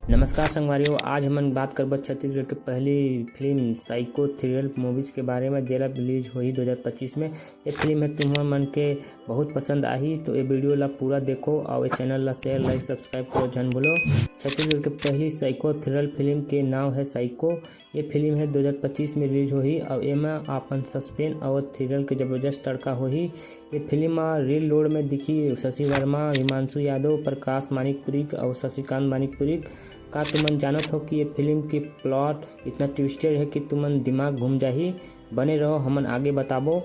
नमस्कार संगवारियों, आज हम बात करब छत्तीसगढ़ के पहली फिल्म साइको थ्रिलर मूवीज के बारे में जेला रिलीज हुई 2025 में। ये फिल्म है तुम्हार मन के बहुत पसंद आई तो ये वीडियो ला पूरा देखो और ये चैनल ला शेयर लाइक सब्सक्राइब करो जन बोलो। छत्तीसगढ़ के पहली साइको थ्रिलर फिल्म के नाम है साइको। ये फिल्म है 2025 में रिलीज हुई और एमा अपन सस्पेंस और थ्रिलर के जबरदस्त तड़का हुई। ये फिल्म रील रोड में दिखी शशि वर्मा, हिमांशु यादव, प्रकाश मानिकपुरी और शशिकांत मानिकपुरी। का तुमन जानत हो कि ये फिल्म की प्लॉट इतना ट्विस्टेड है कि तुमन दिमाग घूम जाही। बने रहो, हमन आगे बताबो।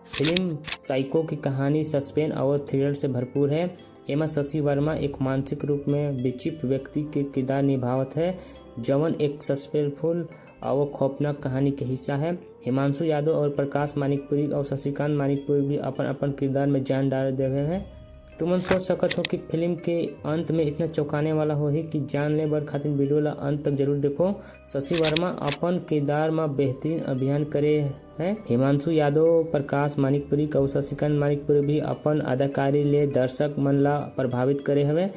फिल्म साइको की कहानी सस्पेंस और थ्रिलर से भरपूर है। एमा शशि वर्मा एक मानसिक रूप में विक्षिप्त व्यक्ति के किरदार निभावत है, जवन एक सस्पेंसफुल और खौफनाक कहानी के हिस्सा है। हिमांशु यादव और प्रकाश मानिकपुरी और शशिकांत मानिकपुरी भी अपन अपन किरदार में जान डाल देवे हैं। तुमन सोच सकत हो कि फिल्म के अंत में इतना चौंकाने वाला हो कि जानने बर खातिर वीडियो ला अंत तक जरूर देखो। शशि वर्मा अपन किरदार में बेहतरीन अभियान करे हैं। हिमांशु यादव, प्रकाश मानिकपुरी और शशिकांत मानिकपुरी भी अपन अदाकारी ले दर्शक मन ला प्रभावित करे हवे।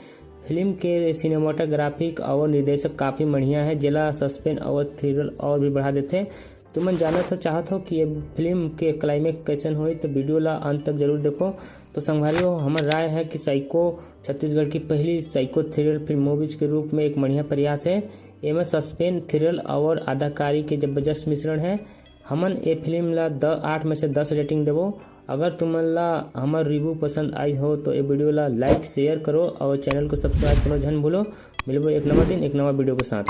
फिल्म के सिनेमाटोग्राफिक और निर्देशक काफ़ी बढ़िया है, जेला सस्पेंस और थ्रिलर और भी बढ़ा देते। तुमन जानत हो चाहत हो कि ये फिल्म के क्लाइमेक्स कैसन होई तो वीडियो ला अंत तक जरूर देखो। तो संगवारियों, हमार राय है कि साइको छत्तीसगढ़ की पहली साइको थ्रिलर फिल्म मूवीज के रूप में एक बढ़िया प्रयास है। एमे सस्पेंस, थ्रिलर और अदाकारी के जबरदस्त मिश्रण है। हमन ये फिल्म ला 8 में से 10 रेटिंग देवो। अगर तुमन ला हमार रिव्यू पसंद आई हो तो ये वीडियो ला लाइक शेयर करो और चैनल को सब्सक्राइब करो जन भूलो। मिलबो एक नवा दिन एक नवा वीडियो के साथ।